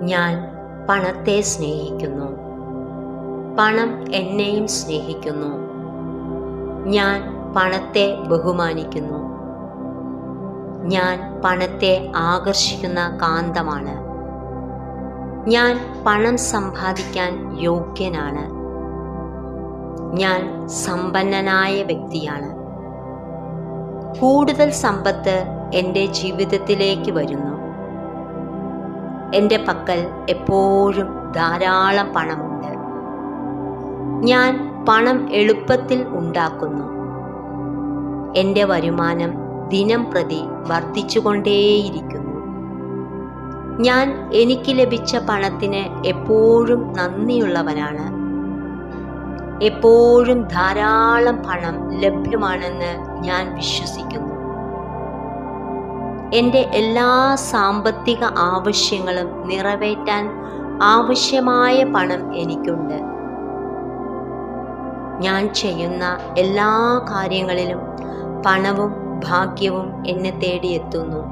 ഞാൻ പണത്തെ സ്നേഹിക്കുന്നു. പണം എന്നെയും സ്നേഹിക്കുന്നു. ഞാൻ പണത്തെ ബഹുമാനിക്കുന്നു. ഞാൻ പണത്തെ ആകർഷിക്കുന്ന കാന്തമാണ്. ഞാൻ പണം സമ്പാദിക്കാൻ യോഗ്യനാണ്. ഞാൻ സമ്പന്നനായ വ്യക്തിയാണ്. കൂടുതൽ സമ്പത്ത് എൻ്റെ ജീവിതത്തിലേക്ക് വരുന്നു. എൻ്റെ പക്കൽ എപ്പോഴും ധാരാളം പണമുണ്ട്. ഞാൻ പണം എളുപ്പത്തിൽ ഉണ്ടാക്കുന്നു. എൻ്റെ വരുമാനം ദിനം പ്രതി വർദ്ധിച്ചുകൊണ്ടേയിരിക്കുന്നു. ഞാൻ എനിക്ക് ലഭിച്ച പണത്തിന് എപ്പോഴും നന്ദിയുള്ളവനാണ്. എപ്പോഴും ധാരാളം പണം ലഭ്യമാണെന്ന് ഞാൻ വിശ്വസിക്കുന്നു. എൻ്റെ എല്ലാ സാമ്പത്തിക ആവശ്യങ്ങളും നിറവേറ്റാൻ ആവശ്യമായ പണം എനിക്കുണ്ട്. ഞാൻ ചെയ്യുന്ന എല്ലാ കാര്യങ്ങളിലും പണവും ഭാഗ്യവും എന്നെ തേടിയെത്തുന്നു.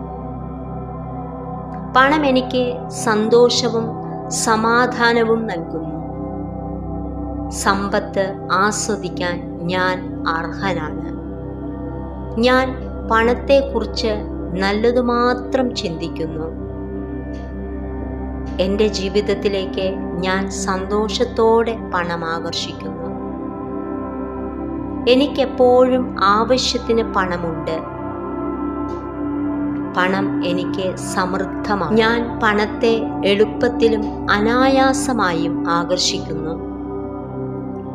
പണം എനിക്ക് സന്തോഷവും സമാധാനവും നൽകുന്നു. സമ്പത്ത് ആസ്വദിക്കാൻ ഞാൻ അർഹനാണ്. ഞാൻ പണത്തെക്കുറിച്ച് നല്ലതു മാത്രം ചിന്തിക്കുന്നു. എൻ്റെ ജീവിതത്തിലേക്ക് ഞാൻ സന്തോഷത്തോടെ പണം ആകർഷിക്കുന്നു. എനിക്കെപ്പോഴും ആവശ്യത്തിന് പണമുണ്ട്. പണം എനിക്ക് സമൃദ്ധമാണ്. ഞാൻ പണത്തെ എളുപ്പത്തിലും അനായാസമായും ആകർഷിക്കുന്നു.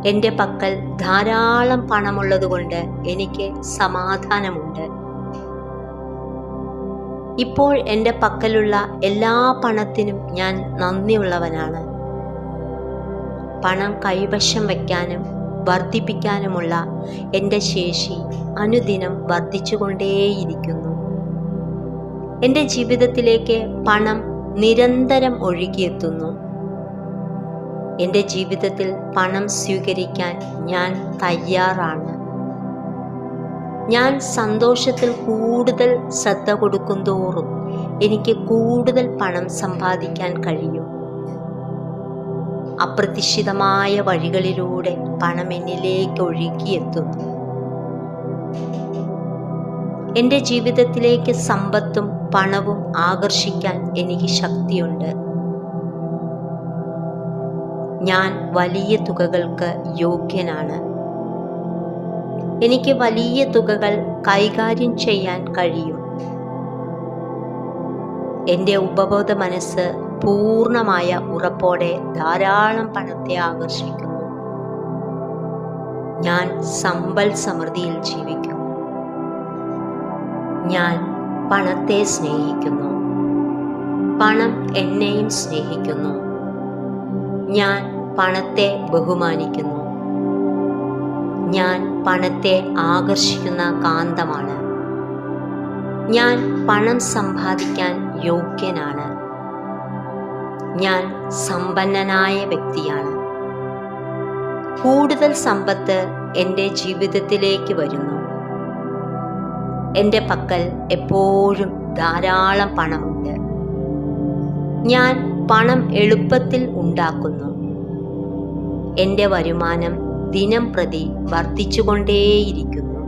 എൻ്റെ പക്കൽ ധാരാളം പണമുള്ളതുകൊണ്ട് എനിക്ക് സമാധാനമുണ്ട്. ഇപ്പോൾ എൻ്റെ പക്കലുള്ള എല്ലാ പണത്തിനും ഞാൻ നന്ദിയുള്ളവനാണ്. പണം കൈവശം വയ്ക്കാനും വർദ്ധിപ്പിക്കാനുമുള്ള എൻ്റെ ശേഷി അനുദിനം വർദ്ധിച്ചുകൊണ്ടേയിരിക്കുന്നു. എൻ്റെ ജീവിതത്തിലേക്ക് പണം നിരന്തരം ഒഴുകിയെത്തുന്നു. എൻ്റെ ജീവിതത്തിൽ പണം സ്വീകരിക്കാൻ ഞാൻ തയ്യാറാണ്. ഞാൻ സന്തോഷത്തിൽ കൂടുതൽ ശ്രദ്ധ കൊടുക്കുന്തോറും എനിക്ക് കൂടുതൽ പണം സമ്പാദിക്കാൻ കഴിയും. അപ്രതീക്ഷിതമായ വഴികളിലൂടെ പണം എന്നിലേക്ക് ഒഴുകിയെത്തുന്നു. എൻ്റെ ജീവിതത്തിലേക്ക് സമ്പത്തും പണവും ആകർഷിക്കാൻ എനിക്ക് ശക്തിയുണ്ട്. ഞാൻ വലിയ തുകകൾക്ക് യോഗ്യനാണ്. എനിക്ക് വലിയ തുകകൾ കൈകാര്യം ചെയ്യാൻ കഴിയും. എൻ്റെ ഉപബോധ മനസ്സ് പൂർണ്ണമായ ഉറപ്പോടെ ധാരാളം പണത്തെ ആകർഷിക്കുന്നു. ഞാൻ സമ്പൽ സമൃദ്ധിയിൽ ജീവിക്കുന്നു. ഞാൻ പണത്തെ സ്നേഹിക്കുന്നു. പണം എന്നെയും സ്നേഹിക്കുന്നു. ഞാൻ പണത്തെ ബഹുമാനിക്കുന്നു. ഞാൻ പണത്തെ ആകർഷിക്കുന്ന കാന്തമാണ്. ഞാൻ പണം സമ്പാദിക്കാൻ യോഗ്യനാണ്. ഞാൻ സമ്പന്നനായ വ്യക്തിയാണ്. കൂടുതൽ സമ്പത്ത് എൻ്റെ ജീവിതത്തിലേക്ക് വരുന്നു. എൻ്റെ പക്കൽ എപ്പോഴും ധാരാളം പണമുണ്ട്. ഞാൻ പണം എളുപ്പത്തിൽ ഉണ്ടാക്കുന്നു. എൻ്റെ വരുമാനം ദിനം പ്രതി വർദ്ധിച്ചുകൊണ്ടേയിരിക്കുന്നു.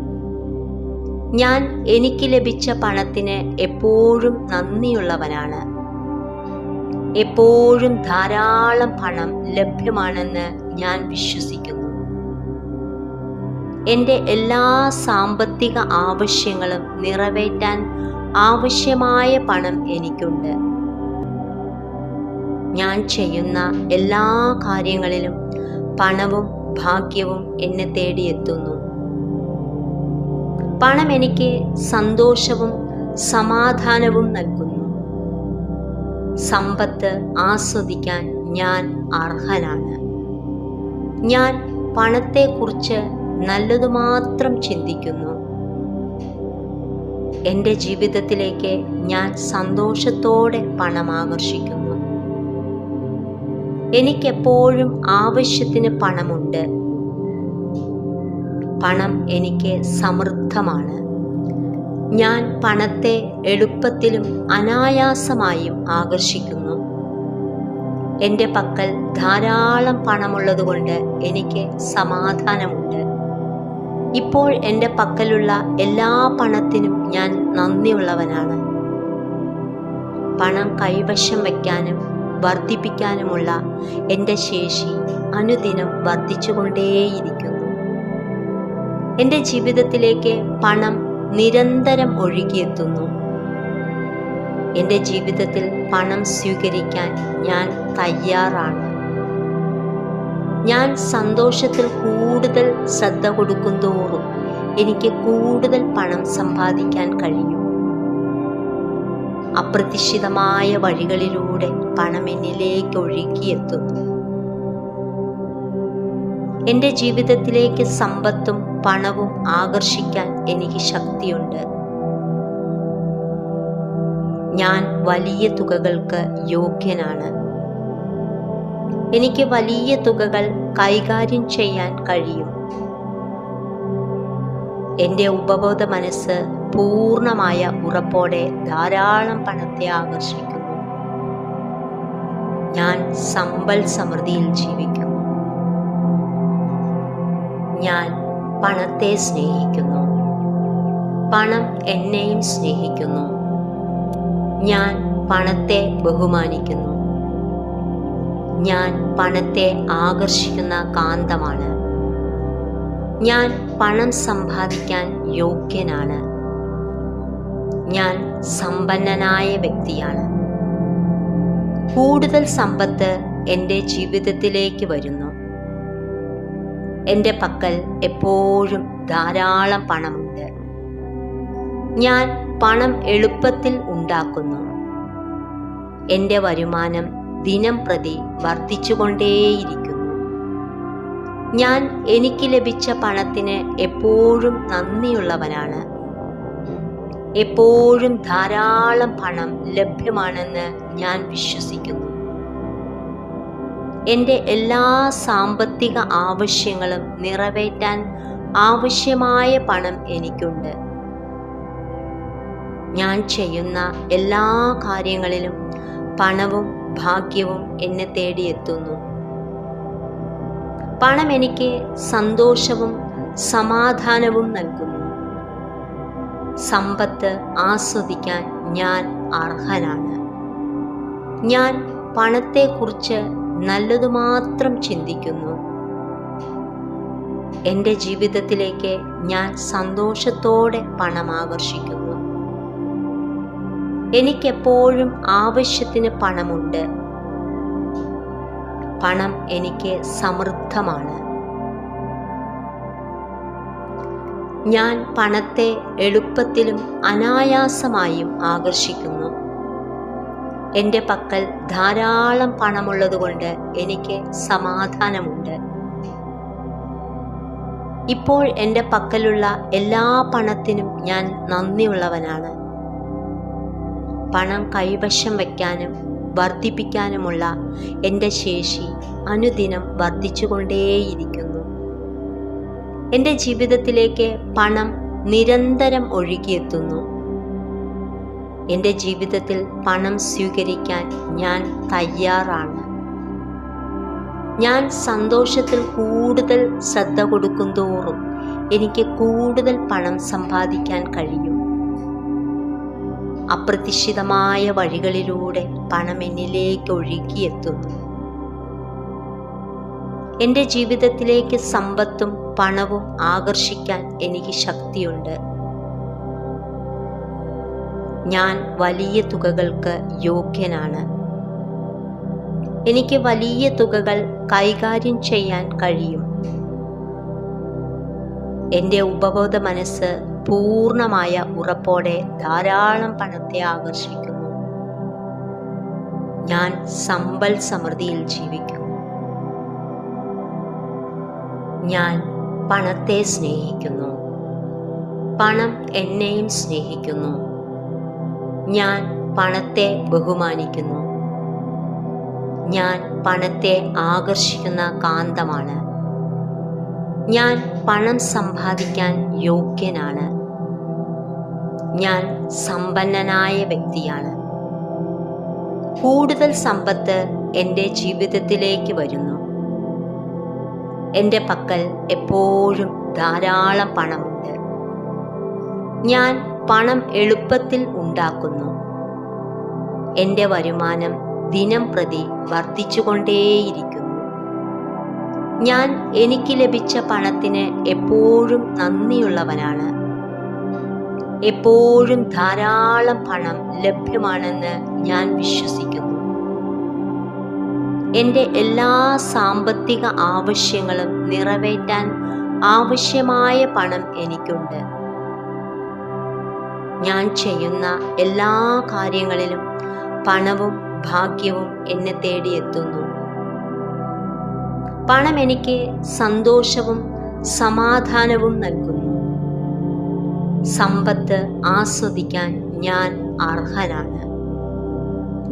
ഞാൻ എനിക്ക് ലഭിച്ച പണത്തിന് എപ്പോഴും നന്ദിയുള്ളവനാണ്. എപ്പോഴും ധാരാളം പണം ലഭ്യമാണെന്ന് ഞാൻ വിശ്വസിക്കുന്നു. എൻ്റെ എല്ലാ സാമ്പത്തിക ആവശ്യങ്ങളും നിറവേറ്റാൻ ആവശ്യമായ പണം എനിക്കുണ്ട്. ഞാൻ ചെയ്യുന്ന എല്ലാ കാര്യങ്ങളിലും പണവും ഭാഗ്യവും എന്നെ തേടിയെത്തുന്നു. പണം എനിക്ക് സന്തോഷവും സമാധാനവും നൽകുന്നു. സമ്പത്ത് ആസ്വദിക്കാൻ ഞാൻ അർഹനാണ്. ഞാൻ പണത്തെക്കുറിച്ച് നല്ലതു മാത്രം ചിന്തിക്കുന്നു. എൻ്റെ ജീവിതത്തിലേക്ക് ഞാൻ സന്തോഷത്തോടെ പണം ആകർഷിക്കുന്നു. എനിക്കെപ്പോഴും ആവശ്യത്തിന് പണമുണ്ട്. പണം എനിക്ക് സമൃദ്ധമാണ്. ഞാൻ പണത്തെ എളുപ്പത്തിലും അനായാസമായും ആകർഷിക്കുന്നു. എൻ്റെ പക്കൽ ധാരാളം പണമുള്ളതുകൊണ്ട് എനിക്ക് സമാധാനമുണ്ട്. ഇപ്പോൾ എൻ്റെ പക്കലുള്ള എല്ലാ പണത്തിനും ഞാൻ നന്ദിയുള്ളവനാണ്. പണം കൈവശം വയ്ക്കാനും വർദ്ധിപ്പിക്കാനുമുള്ള എൻ്റെ ശേഷി അനുദിനം വർദ്ധിച്ചുകൊണ്ടേയിരിക്കുന്നു. എൻ്റെ ജീവിതത്തിലേക്ക് പണം നിരന്തരം ഒഴുകിയെത്തുന്നു. എൻ്റെ ജീവിതത്തിൽ പണം സ്വീകരിക്കാൻ ഞാൻ തയ്യാറാണ്. ഞാൻ സന്തോഷത്തിൽ കൂടുതൽ ശ്രദ്ധ കൊടുക്കുന്തോറും എനിക്ക് കൂടുതൽ പണം സമ്പാദിക്കാൻ കഴിയും. അപ്രതീക്ഷിതമായ വഴികളിലൂടെ പണം എന്നിലേക്ക് ഒഴുകിയെത്തുന്നു. എൻ്റെ ജീവിതത്തിലേക്ക് സമ്പത്തും പണവും ആകർഷിക്കാൻ എനിക്ക് ശക്തിയുണ്ട്. ഞാൻ വലിയ തുകകൾക്ക് യോഗ്യനാണ്. എനിക്ക് വലിയ തുകകൾ കൈകാര്യം ചെയ്യാൻ കഴിയും. എൻ്റെ ഉപബോധ മനസ്സ് പൂർണ്ണമായ ഉറപ്പോടെ ധാരാളം പണത്തെ ആകർഷിക്കുന്നു. ഞാൻ സമ്പൽ സമൃദ്ധിയിൽ ജീവിക്കുന്നു. ഞാൻ പണത്തെ സ്നേഹിക്കുന്നു. പണം എന്നെയും സ്നേഹിക്കുന്നു. ഞാൻ പണത്തെ ബഹുമാനിക്കുന്നു. ഞാൻ പണത്തെ ആകർഷിക്കുന്ന കാന്തമാണ്. ഞാൻ പണം സമ്പാദിക്കാൻ യോഗ്യനാണ്. ഞാൻ സമ്പന്നനായ വ്യക്തിയാണ്. കൂടുതൽ സമ്പത്ത് എൻ്റെ ജീവിതത്തിലേക്ക് വരുന്നു. എൻ്റെ പക്കൽ എപ്പോഴും ധാരാളം പണമുണ്ട്. ഞാൻ പണം എളുപ്പത്തിൽ ഉണ്ടാക്കുന്നു. എൻ്റെ വരുമാനം ദിനം പ്രതി വർദ്ധിച്ചുകൊണ്ടേയിരിക്കുന്നു. ഞാൻ എനിക്ക് ലഭിച്ച പണത്തിന് എപ്പോഴും നന്ദിയുള്ളവനാണ്. എപ്പോഴും ധാരാളം പണം ലഭ്യമാണെന്ന് ഞാൻ വിശ്വസിക്കുന്നു. എൻ്റെ എല്ലാ സാമ്പത്തിക ആവശ്യങ്ങളും നിറവേറ്റാൻ ആവശ്യമായ പണം എനിക്കുണ്ട്. ഞാൻ ചെയ്യുന്ന എല്ലാ കാര്യങ്ങളിലും പണവും ഭാഗ്യവും എന്നെ തേടിയെത്തുന്നു. പണം എനിക്ക് സന്തോഷവും സമാധാനവും നൽകുന്നു. സമ്പത്ത് ആസ്വദിക്കാൻ ഞാൻ അർഹനാണ്. ഞാൻ പണത്തെക്കുറിച്ച് നല്ലതു മാത്രം ചിന്തിക്കുന്നു. എൻ്റെ ജീവിതത്തിലേക്ക് ഞാൻ സന്തോഷത്തോടെ പണം ആകർഷിക്കുന്നു. എനിക്കെപ്പോഴും ആവശ്യത്തിന് പണമുണ്ട്. പണം എനിക്ക് സമൃദ്ധമാണ്. ഞാൻ പണത്തെ എളുപ്പത്തിലും അനായാസമായും ആകർഷിക്കുന്നു. എൻ്റെ പക്കൽ ധാരാളം പണമുള്ളതുകൊണ്ട് എനിക്ക് സമാധാനമുണ്ട്. ഇപ്പോൾ എൻ്റെ പക്കലുള്ള എല്ലാ പണത്തിനും ഞാൻ നന്ദിയുള്ളവനാണ്. പണം കൈവശം വയ്ക്കാനും വർദ്ധിപ്പിക്കാനുമുള്ള എൻ്റെ ശേഷി അനുദിനം വർദ്ധിച്ചുകൊണ്ടേയിരിക്കുന്നു. എൻ്റെ ജീവിതത്തിലേക്ക് പണം നിരന്തരം ഒഴുകിയെത്തുന്നു. എൻ്റെ ജീവിതത്തിൽ പണം സ്വീകരിക്കാൻ ഞാൻ തയ്യാറാണ്. ഞാൻ സന്തോഷത്തിൽ കൂടുതൽ ശ്രദ്ധ കൊടുക്കുന്തോറും എനിക്ക് കൂടുതൽ പണം സമ്പാദിക്കാൻ കഴിയും. അപ്രതീക്ഷിതമായ വഴികളിലൂടെ പണം എന്നിലേക്ക് ഒഴുകിയെത്തുന്നു. എൻ്റെ ജീവിതത്തിലേക്ക് സമ്പത്തും പണവും ആകർഷിക്കാൻ എനിക്ക് ശക്തിയുണ്ട്. ഞാൻ വലിയ തുകകൾക്ക് യോഗ്യനാണ്. എനിക്ക് വലിയ തുകകൾ കൈകാര്യം ചെയ്യാൻ കഴിയും. എൻ്റെ ഉപബോധ മനസ്സ് പൂർണ്ണമായ ഉറപ്പോടെ ധാരാളം പണത്തെ ആകർഷിക്കുന്നു. ഞാൻ സമ്പൽ സമൃദ്ധിയിൽ ജീവിക്കുന്നു. ഞാൻ പണത്തെ സ്നേഹിക്കുന്നു. പണം എന്നെയും സ്നേഹിക്കുന്നു. ഞാൻ പണത്തെ ബഹുമാനിക്കുന്നു. ഞാൻ പണത്തെ ആകർഷിക്കുന്ന കാന്തമാണ്. ഞാൻ പണം സമ്പാദിക്കാൻ യോഗ്യനാണ്. ഞാൻ സമ്പന്നനായ വ്യക്തിയാണ്. കൂടുതൽ സമ്പത്ത് എൻ്റെ ജീവിതത്തിലേക്ക് വരുന്നു. എൻ്റെ പക്കൽ എപ്പോഴും ധാരാളം പണമുണ്ട്. ഞാൻ പണം എളുപ്പത്തിൽ ഉണ്ടാക്കുന്നു. എൻ്റെ വരുമാനം ദിനം പ്രതി വർദ്ധിച്ചുകൊണ്ടേയിരിക്കുന്നു. ഞാൻ എനിക്ക് ലഭിച്ച പണത്തിന് എപ്പോഴും നന്ദിയുള്ളവനാണ്. എപ്പോഴും ധാരാളം പണം ലഭ്യമാണെന്ന് ഞാൻ വിശ്വസിക്കുന്നു. എൻ്റെ എല്ലാ സാമ്പത്തിക ആവശ്യങ്ങളും നിറവേറ്റാൻ ആവശ്യമായ പണം എനിക്കുണ്ട്. ഞാൻ ചെയ്യുന്ന എല്ലാ കാര്യങ്ങളിലും പണവും ഭാഗ്യവും എന്നെ തേടിയെത്തുന്നു. പണം എനിക്ക് സന്തോഷവും സമാധാനവും നൽകുന്നു. സമ്പത്ത് ആസ്വദിക്കാൻ ഞാൻ അർഹനാണ്.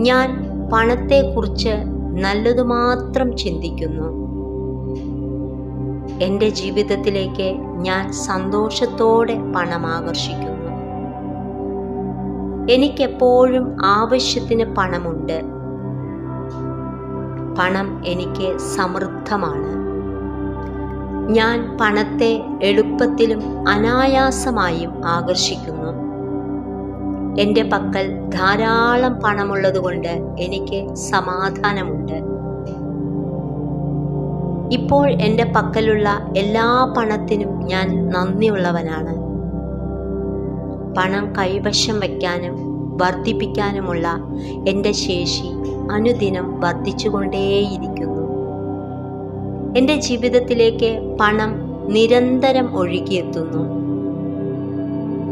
ഞാൻ പണത്തെക്കുറിച്ച് നല്ലതു മാത്രം ചിന്തിക്കുന്നു. എൻ്റെ ജീവിതത്തിലേക്ക് ഞാൻ സന്തോഷത്തോടെ പണം ആകർഷിക്കുന്നു. എനിക്കെപ്പോഴും ആവശ്യത്തിന് പണമുണ്ട്. പണം എനിക്ക് സമൃദ്ധമാണ്. ഞാൻ പണത്തെ എളുപ്പത്തിലും അനായാസമായും ആകർഷിക്കുന്നു. എൻ്റെ പക്കൽ ധാരാളം പണമുള്ളതുകൊണ്ട് എനിക്ക് സമാധാനമുണ്ട്. ഇപ്പോൾ എൻ്റെ പക്കലുള്ള എല്ലാ പണത്തിനും ഞാൻ നന്ദിയുള്ളവനാണ്. പണം കൈവശം വയ്ക്കാനും വർദ്ധിപ്പിക്കാനുമുള്ള എൻ്റെ ശേഷി അനുദിനം വർദ്ധിച്ചുകൊണ്ടേയിരിക്കുന്നു. എൻ്റെ ജീവിതത്തിലേക്ക് പണം നിരന്തരം ഒഴുകിയെത്തുന്നു.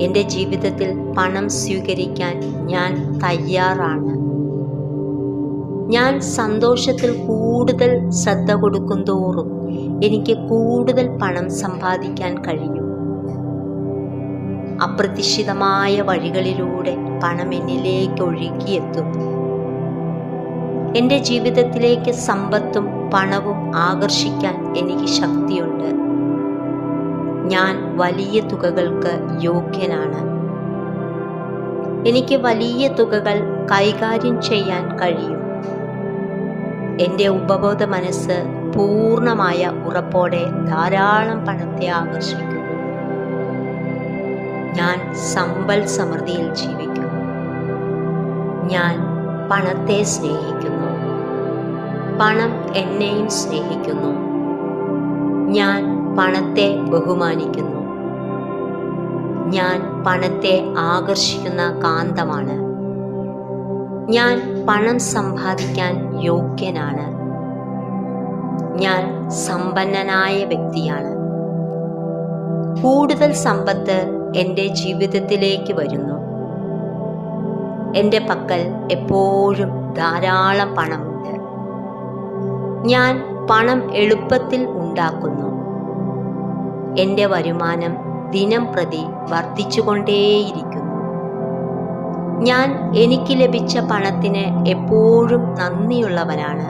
എൻ്റെ ജീവിതത്തിൽ പണം സ്വീകരിക്കാൻ ഞാൻ തയ്യാറാണ്. ഞാൻ സന്തോഷത്തിൽ കൂടുതൽ ശ്രദ്ധ കൊടുക്കുന്തോറും എനിക്ക് കൂടുതൽ പണം സമ്പാദിക്കാൻ കഴിയും. അപ്രതീക്ഷിതമായ വഴികളിലൂടെ പണം എന്നിലേക്ക് ഒഴുകിയെത്തുന്നു. എൻ്റെ ജീവിതത്തിലേക്ക് സമ്പത്തും പണവും ആകർഷിക്കാൻ എനിക്ക് ശക്തിയുണ്ട്. ഞാൻ വലിയ തുകകൾക്ക് യോഗ്യനാണ്. എനിക്ക് വലിയ തുകകൾ കൈകാര്യം ചെയ്യാൻ കഴിയും. എൻ്റെ ഉപബോധ മനസ്സ് പൂർണ്ണമായ ഉറപ്പോടെ ധാരാളം പണത്തെ ആകർഷിക്കുന്നു. ഞാൻ സമ്പൽ സമൃദ്ധിയിൽ ജീവിക്കുന്നു. ഞാൻ പണത്തെ സ്നേഹിക്കുന്നു. പണം എന്നെയും സ്നേഹിക്കുന്നു. ഞാൻ പണത്തെ ബഹുമാനിക്കുന്നു. ഞാൻ പണത്തെ ആകർഷിക്കുന്ന കാന്തമാണ്. ഞാൻ പണം സമ്പാദിക്കാൻ യോഗ്യനാണ്. ഞാൻ സമ്പന്നനായ വ്യക്തിയാണ്. കൂടുതൽ സമ്പത്ത് എൻ്റെ ജീവിതത്തിലേക്ക് വരുന്നു. എൻ്റെ പക്കൽ എപ്പോഴും ധാരാളം പണമുണ്ട്. ഞാൻ പണം എളുപ്പത്തിൽ ഉണ്ടാക്കുന്നു. എൻ്റെ വരുമാനം ദിനം പ്രതി വർദ്ധിച്ചുകൊണ്ടേയിരിക്കുന്നു. ഞാൻ എനിക്ക് ലഭിച്ച പണത്തിന് എപ്പോഴും നന്ദിയുള്ളവനാണ്.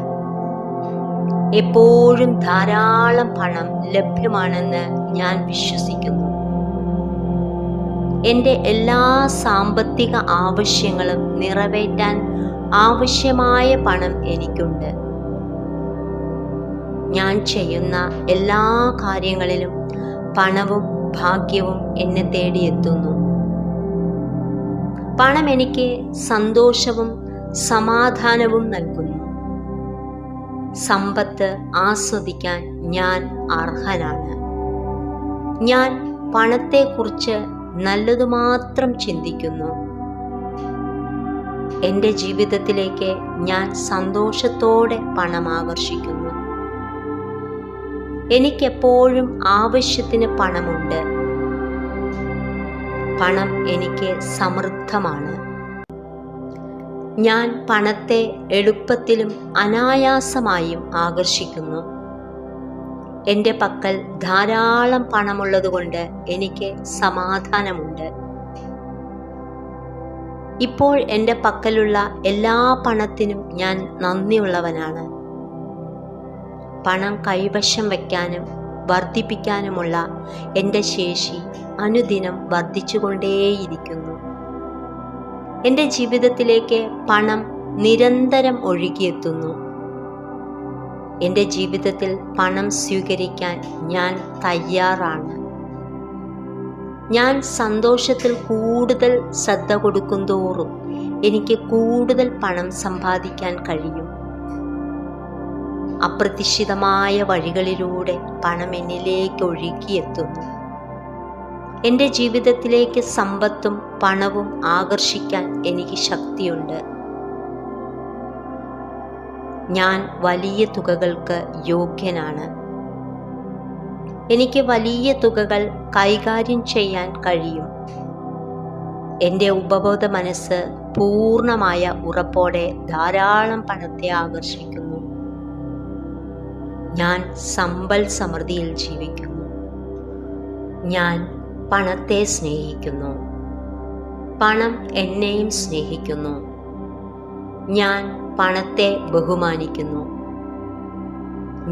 എപ്പോഴും ധാരാളം പണം ലഭ്യമാണെന്ന് ഞാൻ വിശ്വസിക്കുന്നു. എൻ്റെ എല്ലാ സാമ്പത്തിക ആവശ്യങ്ങളും നിറവേറ്റാൻ ആവശ്യമായ പണം എനിക്കുണ്ട്. ഞാൻ ചെയ്യുന്ന എല്ലാ കാര്യങ്ങളിലും പണവും ഭാഗ്യവും എന്നെ തേടിയെത്തുന്നു. പണം എനിക്ക് സന്തോഷവും സമാധാനവും നൽകുന്നു. സമ്പത്ത് ആസ്വദിക്കാൻ ഞാൻ അർഹനാണ്. ഞാൻ പണത്തെക്കുറിച്ച് നല്ലതു മാത്രം ചിന്തിക്കുന്നു. എൻ്റെ ജീവിതത്തിലേക്ക് ഞാൻ സന്തോഷത്തോടെ പണം ആകർഷിക്കുന്നു. എനിക്കെപ്പോഴും ആവശ്യത്തിന് പണമുണ്ട്. പണം എനിക്ക് സമൃദ്ധമാണ്. ഞാൻ പണത്തെ എളുപ്പത്തിലും അനായാസമായും ആകർഷിക്കുന്നു. എൻ്റെ പക്കൽ ധാരാളം പണമുള്ളതുകൊണ്ട് എനിക്ക് സമാധാനമുണ്ട്. ഇപ്പോൾ എൻ്റെ പക്കലുള്ള എല്ലാ പണത്തിനും ഞാൻ നന്ദിയുള്ളവനാണ്. പണം കൈവശം വയ്ക്കാനും വർദ്ധിപ്പിക്കാനുമുള്ള എൻ്റെ ശേഷി അനുദിനം വർദ്ധിച്ചുകൊണ്ടേയിരിക്കുന്നു. എൻ്റെ ജീവിതത്തിലേക്ക് പണം നിരന്തരം ഒഴുകിയെത്തുന്നു. എൻ്റെ ജീവിതത്തിൽ പണം സ്വീകരിക്കാൻ ഞാൻ തയ്യാറാണ്. ഞാൻ സന്തോഷത്തിൽ കൂടുതൽ ശ്രദ്ധ കൊടുക്കുന്തോറും എനിക്ക് കൂടുതൽ പണം സമ്പാദിക്കാൻ കഴിയും. അപ്രതീക്ഷിതമായ വഴികളിലൂടെ പണം എന്നിലേക്ക് ഒഴുകിയെത്തുന്നു. എൻ്റെ ജീവിതത്തിലേക്ക് സമ്പത്തും പണവും ആകർഷിക്കാൻ എനിക്ക് ശക്തിയുണ്ട്. ഞാൻ വലിയ തുകകൾക്ക് യോഗ്യനാണ്. എനിക്ക് വലിയ തുകകൾ കൈകാര്യം ചെയ്യാൻ കഴിയും. എൻ്റെ ഉപബോധ മനസ്സ് പൂർണ്ണമായ ഉറപ്പോടെ ധാരാളം പണത്തെ ആകർഷിക്കുന്നു. ഞാൻ സമ്പൽ സമൃദ്ധിയിൽ ജീവിക്കുന്നു. ഞാൻ പണത്തെ സ്നേഹിക്കുന്നു. പണം എന്നെയും സ്നേഹിക്കുന്നു. ഞാൻ പണത്തെ ബഹുമാനിക്കുന്നു.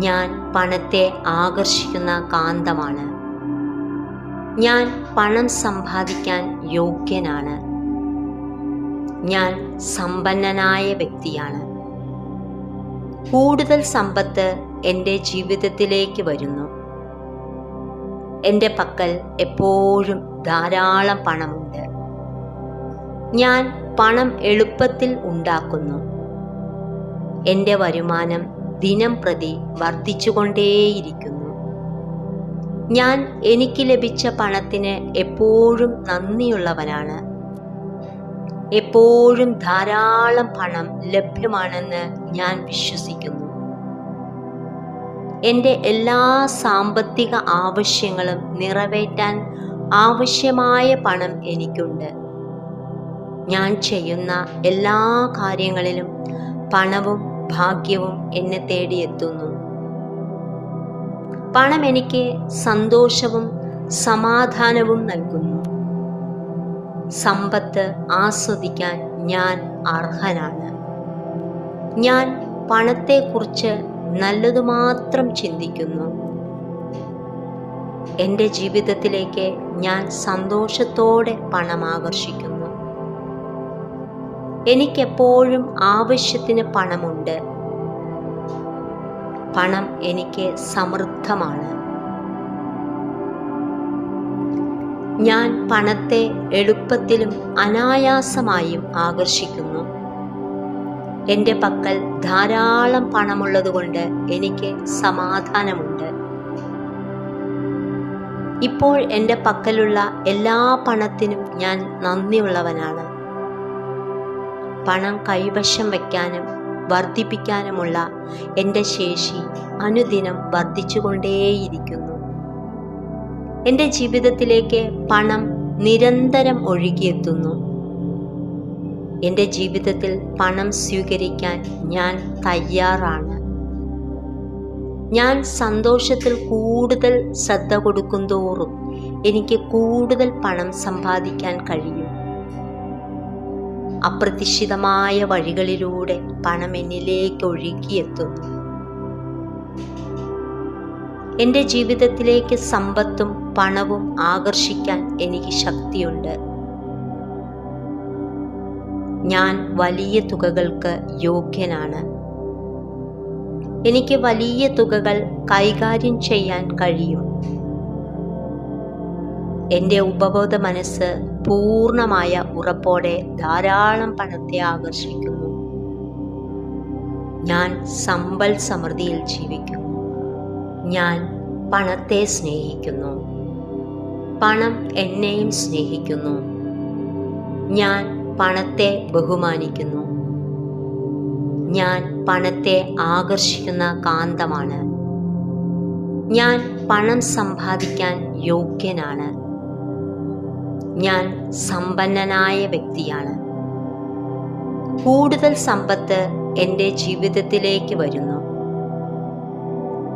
ഞാൻ പണത്തെ ആകർഷിക്കുന്ന കാന്തമാണ്. ഞാൻ പണം സമ്പാദിക്കാൻ യോഗ്യനാണ്. ഞാൻ സമ്പന്നനായ വ്യക്തിയാണ്. കൂടുതൽ സമ്പത്ത് എൻ്റെ ജീവിതത്തിലേക്ക് വരുന്നു. എൻ്റെ പക്കൽ എപ്പോഴും ധാരാളം പണമുണ്ട്. ഞാൻ പണം എളുപ്പത്തിൽ ഉണ്ടാക്കുന്നു. എൻ്റെ വരുമാനം ദിനം പ്രതി വർദ്ധിച്ചുകൊണ്ടേയിരിക്കുന്നു. ഞാൻ എനിക്ക് ലഭിച്ച പണത്തിന് എപ്പോഴും നന്ദിയുള്ളവനാണ്. എപ്പോഴും ധാരാളം പണം ലഭ്യമാണെന്ന് ഞാൻ വിശ്വസിക്കുന്നു. എൻ്റെ എല്ലാ സാമ്പത്തിക ആവശ്യങ്ങളും നിറവേറ്റാൻ ആവശ്യമായ പണം എനിക്കുണ്ട്. ഞാൻ ചെയ്യുന്ന എല്ലാ കാര്യങ്ങളിലും പണവും ഭാഗ്യവും എന്നെ തേടിയെത്തുന്നു. പണം എനിക്ക് സന്തോഷവും സമാധാനവും നൽകുന്നു. സമ്പത്ത് ആസ്വദിക്കാൻ ഞാൻ അർഹനാണ്. ഞാൻ പണത്തെക്കുറിച്ച് നല്ലതു മാത്രം ചിന്തിക്കുന്നു. എൻ്റെ ജീവിതത്തിലേക്ക് ഞാൻ സന്തോഷത്തോടെ പണം ആകർഷിക്കുന്നു. എനിക്കെപ്പോഴും ആവശ്യത്തിന് പണമുണ്ട്. പണം എനിക്ക് സമൃദ്ധമാണ്. ഞാൻ പണത്തെ എളുപ്പത്തിലും അനായാസമായും ആകർഷിക്കുന്നു. എൻ്റെ പക്കൽ ധാരാളം പണമുള്ളതുകൊണ്ട് എനിക്ക് സമാധാനമുണ്ട്. ഇപ്പോൾ എൻ്റെ പക്കലുള്ള എല്ലാ പണത്തിനും ഞാൻ നന്ദിയുള്ളവനാണ്. പണം കൈവശം വയ്ക്കാനും വർദ്ധിപ്പിക്കാനുമുള്ള എൻ്റെ ശേഷി അനുദിനം വർദ്ധിച്ചുകൊണ്ടേയിരിക്കുന്നു. എൻ്റെ ജീവിതത്തിലേക്ക് പണം നിരന്തരം ഒഴുകിയെത്തുന്നു. എൻ്റെ ജീവിതത്തിൽ പണം സ്വീകരിക്കാൻ ഞാൻ തയ്യാറാണ്. ഞാൻ സന്തോഷത്തിൽ കൂടുതൽ ശ്രദ്ധ കൊടുക്കുന്തോറും എനിക്ക് കൂടുതൽ പണം സമ്പാദിക്കാൻ കഴിയും. അപ്രതീക്ഷിതമായ വഴികളിലൂടെ പണം എന്നിലേക്ക് ഒഴുകിയെത്തുന്നു. എൻ്റെ ജീവിതത്തിലേക്ക് സമ്പത്തും പണവും ആകർഷിക്കാൻ എനിക്ക് ശക്തിയുണ്ട്. ഞാൻ വലിയ തുകകൾക്ക് യോഗ്യനാണ്. എനിക്ക് വലിയ തുകകൾ കൈകാര്യം ചെയ്യാൻ കഴിയും. എൻ്റെ ഉപബോധ മനസ്സ് പൂർണ്ണമായ ഉറപ്പോടെ ധാരാളം പണത്തെ ആകർഷിക്കുന്നു. ഞാൻ സമ്പൽ സമൃദ്ധിയിൽ ജീവിക്കുന്നു. ഞാൻ പണത്തെ സ്നേഹിക്കുന്നു. പണം എന്നെയും സ്നേഹിക്കുന്നു. ഞാൻ പണത്തെ ബഹുമാനിക്കുന്നു. ഞാൻ പണത്തെ ആകർഷിക്കുന്ന കാന്തമാണ്. ഞാൻ പണം സമ്പാദിക്കാൻ യോഗ്യനാണ്. ഞാൻ സമ്പന്നനായ വ്യക്തിയാണ്. കൂടുതൽ സമ്പത്ത് എൻ്റെ ജീവിതത്തിലേക്ക് വരുന്നു.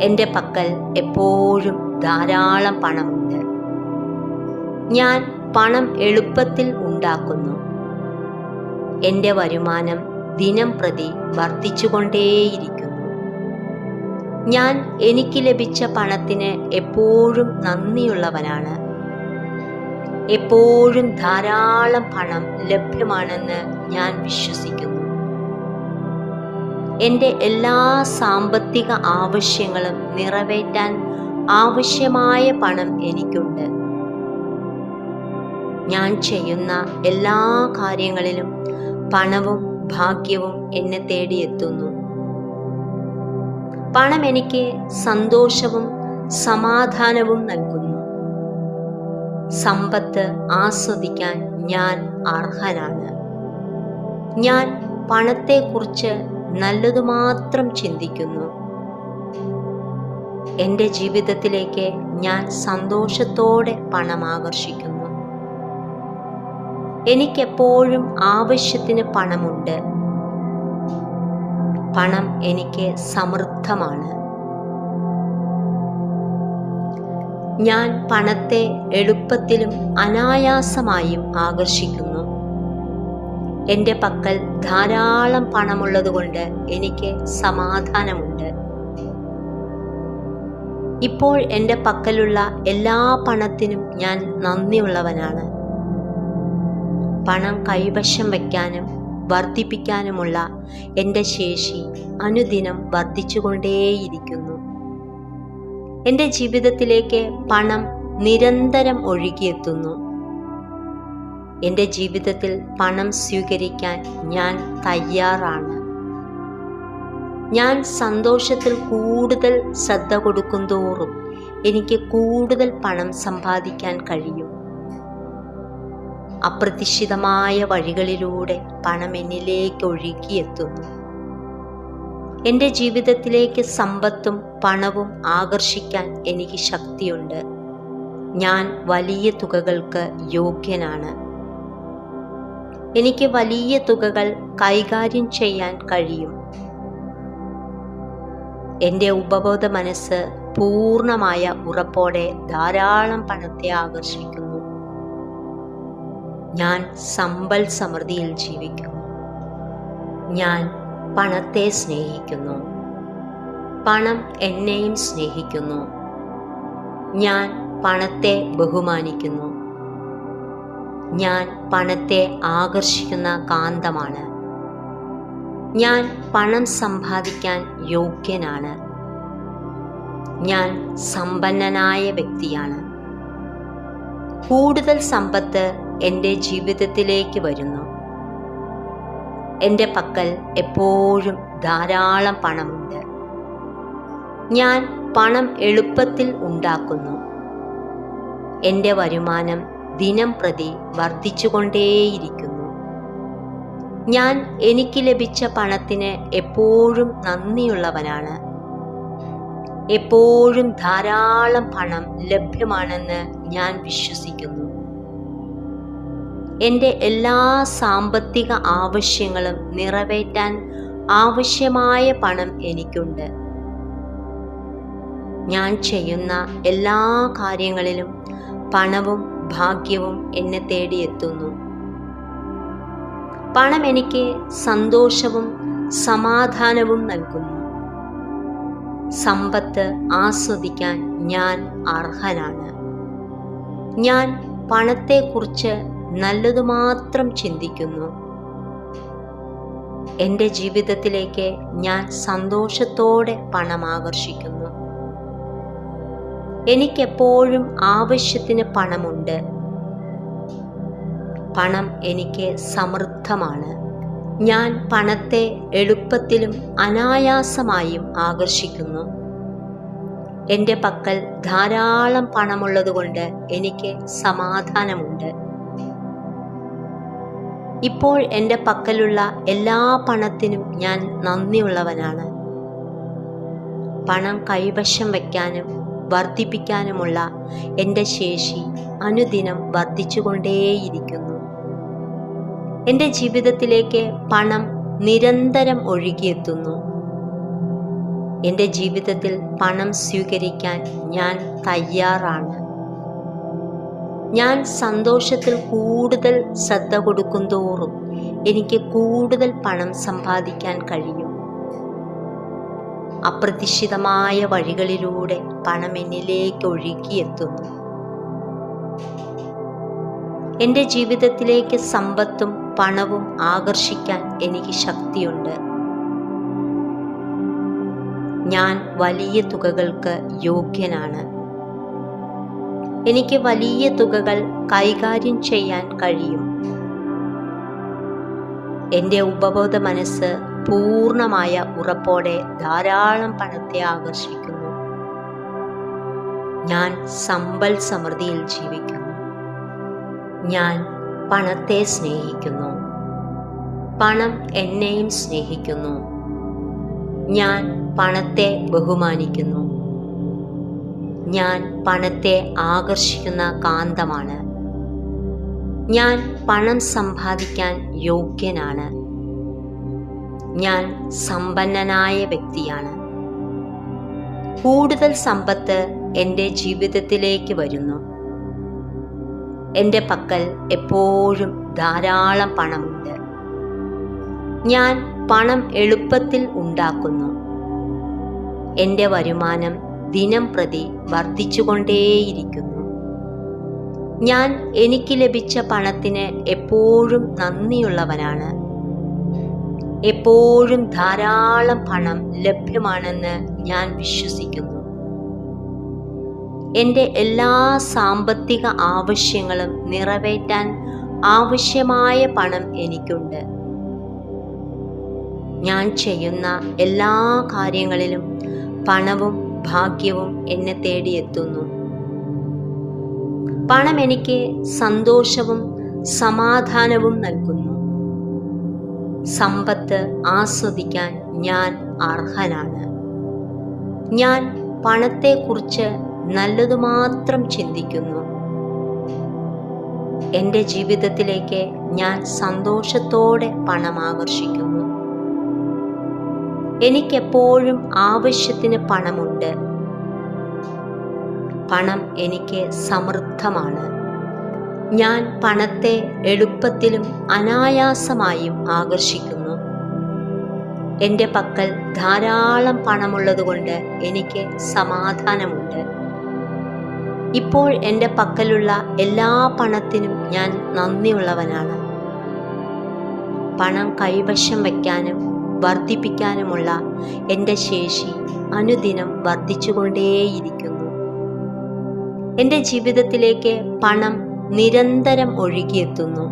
എൻ്റെ പക്കൽ എപ്പോഴും ധാരാളം പണമുണ്ട്. ഞാൻ പണം എളുപ്പത്തിൽ ഉണ്ടാക്കുന്നു. എൻ്റെ വരുമാനം ദിനം പ്രതി വർദ്ധിച്ചുകൊണ്ടേയിരിക്കുന്നു. ഞാൻ എനിക്ക് ലഭിച്ച പണത്തിന് എപ്പോഴും നന്ദിയുള്ളവനാണ്. എപ്പോഴും ധാരാളം പണം ലഭ്യമാണെന്ന് ഞാൻ വിശ്വസിക്കുന്നു. എൻ്റെ എല്ലാ സാമ്പത്തിക ആവശ്യങ്ങളും നിറവേറ്റാൻ ആവശ്യമായ പണം എനിക്കുണ്ട്. ഞാൻ ചെയ്യുന്ന എല്ലാ കാര്യങ്ങളിലും പണവും ഭാഗ്യവും എന്നെ തേടിയെത്തുന്നു. പണം എനിക്ക് സന്തോഷവും സമാധാനവും നൽകുന്നു. സമ്പത്ത് ആസ്വദിക്കാൻ ഞാൻ അർഹനാണ്. ഞാൻ പണത്തെക്കുറിച്ച് നല്ലതു മാത്രം ചിന്തിക്കുന്നു. എൻ്റെ ജീവിതത്തിലേക്ക് ഞാൻ സന്തോഷത്തോടെ പണം ആകർഷിക്കുന്നു. എനിക്കെപ്പോഴും ആവശ്യത്തിന് പണമുണ്ട്. പണം എനിക്ക് സമൃദ്ധമാണ്. ഞാൻ പണത്തെ എളുപ്പത്തിലും അനായാസമായും ആകർഷിക്കുന്നു. എൻ്റെ പക്കൽ ധാരാളം പണമുള്ളതുകൊണ്ട് എനിക്ക് സമാധാനമുണ്ട്. ഇപ്പോൾ എൻ്റെ പക്കലുള്ള എല്ലാ പണത്തിനും ഞാൻ നന്ദിയുള്ളവനാണ്. പണം കൈവശം വയ്ക്കാനും വർദ്ധിപ്പിക്കാനുമുള്ള എൻ്റെ ശേഷി അനുദിനം വർദ്ധിച്ചുകൊണ്ടേയിരിക്കുന്നു. എൻ്റെ ജീവിതത്തിലേക്ക് പണം നിരന്തരം ഒഴുകിയെത്തുന്നു. എൻ്റെ ജീവിതത്തിൽ പണം സ്വീകരിക്കാൻ ഞാൻ തയ്യാറാണ്. ഞാൻ സന്തോഷത്തിൽ കൂടുതൽ ശ്രദ്ധ കൊടുക്കുന്തോറും എനിക്ക് കൂടുതൽ പണം സമ്പാദിക്കാൻ കഴിയും. അപ്രതീക്ഷിതമായ വഴികളിലൂടെ പണം എന്നിലേക്ക് ഒഴുകിയെത്തുന്നു. എൻ്റെ ജീവിതത്തിലേക്ക് സമ്പത്തും പണവും ആകർഷിക്കാൻ എനിക്ക് ശക്തിയുണ്ട്. ഞാൻ വലിയ തുകകൾക്ക് യോഗ്യനാണ്. എനിക്ക് വലിയ തുകകൾ കൈകാര്യം ചെയ്യാൻ കഴിയും. എൻ്റെ ഉപബോധ മനസ്സ് പൂർണ്ണമായ ഉറപ്പോടെ ധാരാളം പണത്തെ ആകർഷിക്കുന്നു. ഞാൻ സമ്പൽ സമൃദ്ധിയിൽ ജീവിക്കുന്നു. ഞാൻ പണത്തെ സ്നേഹിക്കുന്നു. പണം എന്നെയും സ്നേഹിക്കുന്നു. ഞാൻ പണത്തെ ബഹുമാനിക്കുന്നു. ഞാൻ പണത്തെ ആകർഷിക്കുന്ന കാന്തമാണ്. ഞാൻ പണം സമ്പാദിക്കാൻ യോഗ്യനാണ്. ഞാൻ സമ്പന്നനായ വ്യക്തിയാണ്. കൂടുതൽ സമ്പത്ത് എൻ്റെ ജീവിതത്തിലേക്ക് വരുന്നു. എൻ്റെ പക്കൽ എപ്പോഴും ധാരാളം പണമുണ്ട്. ഞാൻ പണം എളുപ്പത്തിൽ ഉണ്ടാക്കുന്നു. എൻ്റെ വരുമാനം ദിനം പ്രതി വർദ്ധിച്ചുകൊണ്ടേയിരിക്കുന്നു. ഞാൻ എനിക്ക് ലഭിച്ച പണത്തിന് എപ്പോഴും നന്ദിയുള്ളവനാണ്. എപ്പോഴും ധാരാളം പണം ലഭ്യമാണെന്ന് ഞാൻ വിശ്വസിക്കുന്നു. എൻ്റെ എല്ലാ സാമ്പത്തിക ആവശ്യങ്ങളും നിറവേറ്റാൻ ആവശ്യമായ പണം എനിക്കുണ്ട്. ഞാൻ ചെയ്യുന്ന എല്ലാ കാര്യങ്ങളിലും പണവും ഭാഗ്യവും എന്നെ തേടിയെത്തുന്നു. പണം എനിക്ക് സന്തോഷവും സമാധാനവും നൽകുന്നു. സമ്പത്ത് ആസ്വദിക്കാൻ ഞാൻ അർഹനാണ്. ഞാൻ പണത്തെക്കുറിച്ച് നല്ലതു മാത്രം ചിന്തിക്കുന്നു. എൻ്റെ ജീവിതത്തിലേക്ക് ഞാൻ സന്തോഷത്തോടെ പണം ആകർഷിക്കുന്നു. എനിക്കെപ്പോഴും ആവശ്യത്തിന് പണമുണ്ട്. പണം എനിക്ക് സമൃദ്ധമാണ്. ഞാൻ പണത്തെ എളുപ്പത്തിലും അനായാസമായും ആകർഷിക്കുന്നു. എൻ്റെ പക്കൽ ധാരാളം പണമുള്ളതുകൊണ്ട് എനിക്ക് സമാധാനമുണ്ട്. ഇപ്പോൾ എൻ്റെ പക്കലുള്ള എല്ലാ പണത്തിനും ഞാൻ നന്ദിയുള്ളവനാണ്. പണം കൈവശം വയ്ക്കാനും വർദ്ധിപ്പിക്കാനുമുള്ള എൻ്റെ ശേഷി അനുദിനം വർദ്ധിച്ചുകൊണ്ടേയിരിക്കുന്നു. എൻ്റെ ജീവിതത്തിലേക്ക് പണം നിരന്തരം ഒഴുകിയെത്തുന്നു. എൻ്റെ ജീവിതത്തിൽ പണം സ്വീകരിക്കാൻ ഞാൻ തയ്യാറാണ്. ഞാൻ സന്തോഷത്തിൽ കൂടുതൽ ശ്രദ്ധ കൊടുക്കുന്തോറും എനിക്ക് കൂടുതൽ പണം സമ്പാദിക്കാൻ കഴിയും. അപ്രതീക്ഷിതമായ വഴികളിലൂടെ പണം എന്നിലേക്ക് ഒഴുകിയെത്തുന്നു. എൻ്റെ ജീവിതത്തിലേക്ക് സമ്പത്തും പണവും ആകർഷിക്കാൻ എനിക്ക് ശക്തിയുണ്ട്. ഞാൻ വലിയ തുകകൾക്ക് യോഗ്യനാണ്. എനിക്ക് വലിയ തുകകൾ കൈകാര്യം ചെയ്യാൻ കഴിയും. എൻ്റെ ഉപബോധ മനസ്സ് പൂർണ്ണമായ ഉറപ്പോടെ ധാരാളം പണത്തെ ആകർഷിക്കുന്നു. ഞാൻ സമ്പൽ സമൃദ്ധിയിൽ ജീവിക്കുന്നു. ഞാൻ പണത്തെ സ്നേഹിക്കുന്നു. പണം എന്നെയും സ്നേഹിക്കുന്നു. ഞാൻ പണത്തെ ബഹുമാനിക്കുന്നു. ഞാൻ പണത്തെ ആകർഷിക്കുന്ന കാന്തമാണ്. ഞാൻ പണം സമ്പാദിക്കാൻ യോഗ്യനാണ്. ഞാൻ സമ്പന്നനായ വ്യക്തിയാണ്. കൂടുതൽ സമ്പത്ത് എൻ്റെ ജീവിതത്തിലേക്ക് വരുന്നു. എൻ്റെ പക്കൽ എപ്പോഴും ധാരാളം പണമുണ്ട്. ഞാൻ പണം എളുപ്പത്തിൽ ഉണ്ടാക്കുന്നു. എൻ്റെ വരുമാനം ദിനം പ്രതി വർദ്ധിച്ചുകൊണ്ടേയിരിക്കുന്നു. ഞാൻ എനിക്ക് ലഭിച്ച പണത്തിന് എപ്പോഴും നന്ദിയുള്ളവനാണ്. എപ്പോഴും ധാരാളം പണം ലഭ്യമാണെന്ന് ഞാൻ വിശ്വസിക്കുന്നു. എൻ്റെ എല്ലാ സാമ്പത്തിക ആവശ്യങ്ങളും നിറവേറ്റാൻ ആവശ്യമായ പണം എനിക്കുണ്ട്. ഞാൻ ചെയ്യുന്ന എല്ലാ കാര്യങ്ങളിലും പണവും ഭാഗ്യവും എന്നെ തേടിയെത്തുന്നു. പണം എനിക്ക് സന്തോഷവും സമാധാനവും നൽകുന്നു. സമ്പത്ത് ആസ്വദിക്കാൻ ഞാൻ അർഹനാണ്. ഞാൻ പണത്തെക്കുറിച്ച് നല്ലതു മാത്രം ചിന്തിക്കുന്നു. എൻ്റെ ജീവിതത്തിലേക്ക് ഞാൻ സന്തോഷത്തോടെ പണം ആകർഷിക്കുന്നു. എനിക്കെപ്പോഴും ആവശ്യത്തിന് പണമുണ്ട്. പണം എനിക്ക് സമൃദ്ധമാണ്. ഞാൻ പണത്തെ എളുപ്പത്തിലും അനായാസമായും ആകർഷിക്കുന്നു. എൻ്റെ പക്കൽ ധാരാളം പണമുള്ളതുകൊണ്ട് എനിക്ക് സമാധാനമുണ്ട്. ഇപ്പോൾ എൻ്റെ പക്കലുള്ള എല്ലാ പണത്തിനും ഞാൻ നന്ദിയുള്ളവനാണ്. പണം കൈവശം വയ്ക്കാനും വർദ്ധിപ്പിക്കാനുമുള്ള എൻ്റെ ശേഷി അനുദിനം വർദ്ധിച്ചുകൊണ്ടേയിരിക്കുന്നു. എൻ്റെ ജീവിതത്തിലേക്ക് പണം നിരന്തരം ഒഴുകിയെത്തുന്നു.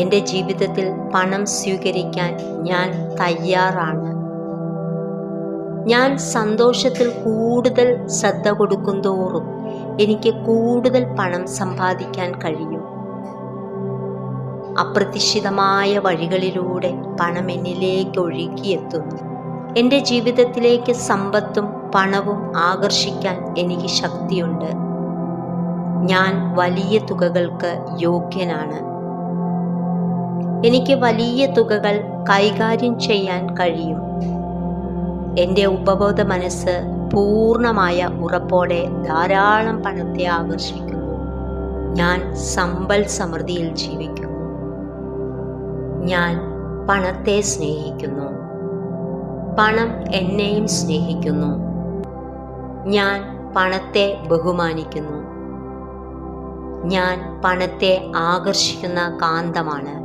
എൻ്റെ ജീവിതത്തിൽ പണം സ്വീകരിക്കാൻ ഞാൻ തയ്യാറാണ്. ഞാൻ സന്തോഷത്തിൽ കൂടുതൽ ശ്രദ്ധ കൊടുക്കുന്തോറും എനിക്ക് കൂടുതൽ പണം സമ്പാദിക്കാൻ കഴിയും. അപ്രതീക്ഷിതമായ വഴികളിലൂടെ പണം എന്നിലേക്ക് ഒഴുകിയെത്തുന്നു. എൻ്റെ ജീവിതത്തിലേക്ക് സമ്പത്തും പണവും ആകർഷിക്കാൻ എനിക്ക് ശക്തിയുണ്ട്. ഞാൻ വലിയ തുകകൾക്ക് യോഗ്യനാണ്. എനിക്ക് വലിയ തുകകൾ കൈകാര്യം ചെയ്യാൻ കഴിയും. എൻ്റെ ഉപബോധ മനസ്സ് പൂർണ്ണമായ ഉറപ്പോടെ ധാരാളം പണത്തെ ആകർഷിക്കുന്നു. ഞാൻ സമ്പൽ സമൃദ്ധിയിൽ ജീവിക്കുന്നു. ഞാൻ പണത്തെ സ്നേഹിക്കുന്നു. പണം എന്നെയും സ്നേഹിക്കുന്നു. ഞാൻ പണത്തെ ബഹുമാനിക്കുന്നു. ഞാൻ പണത്തെ ആകർഷിക്കുന്ന കാന്തമാണ്.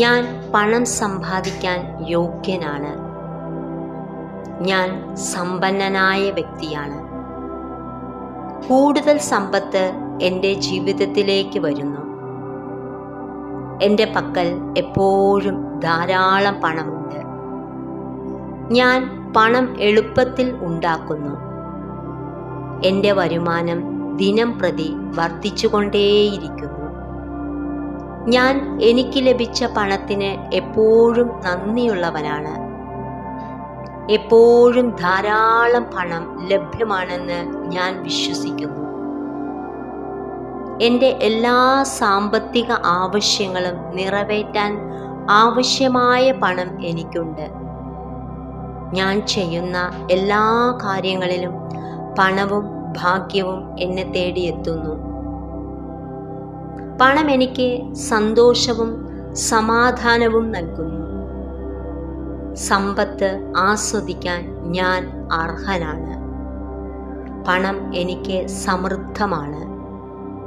ഞാൻ പണം സമ്പാദിക്കാൻ യോഗ്യനാണ്. ഞാൻ സമ്പന്നനായ വ്യക്തിയാണ്. കൂടുതൽ സമ്പത്ത് എൻ്റെ ജീവിതത്തിലേക്ക് വരുന്നു. എൻ്റെ പക്കൽ എപ്പോഴും ധാരാളം പണമുണ്ട്. ഞാൻ പണം എളുപ്പത്തിൽ ഉണ്ടാക്കുന്നു. എൻ്റെ വരുമാനം ദിനം പ്രതി വർദ്ധിച്ചുകൊണ്ടേയിരിക്കുന്നു. ഞാൻ എനിക്ക് ലഭിച്ച പണത്തിന് എപ്പോഴും നന്ദിയുള്ളവനാണ്. എപ്പോഴും ധാരാളം പണം ലഭ്യമാണെന്ന് ഞാൻ വിശ്വസിക്കുന്നു. എൻ്റെ എല്ലാ സാമ്പത്തിക ആവശ്യങ്ങളും നിറവേറ്റാൻ ആവശ്യമായ പണം എനിക്കുണ്ട്. ഞാൻ ചെയ്യുന്ന എല്ലാ കാര്യങ്ങളിലും പണവും ഭാഗ്യവും എന്നെ തേടിയെത്തുന്നു. പണം എനിക്ക് സന്തോഷവും സമാധാനവും നൽകുന്നു. സമ്പത്ത് ആസ്വദിക്കാൻ ഞാൻ അർഹനാണ്. പണം എനിക്ക് സമൃദ്ധമാണ്.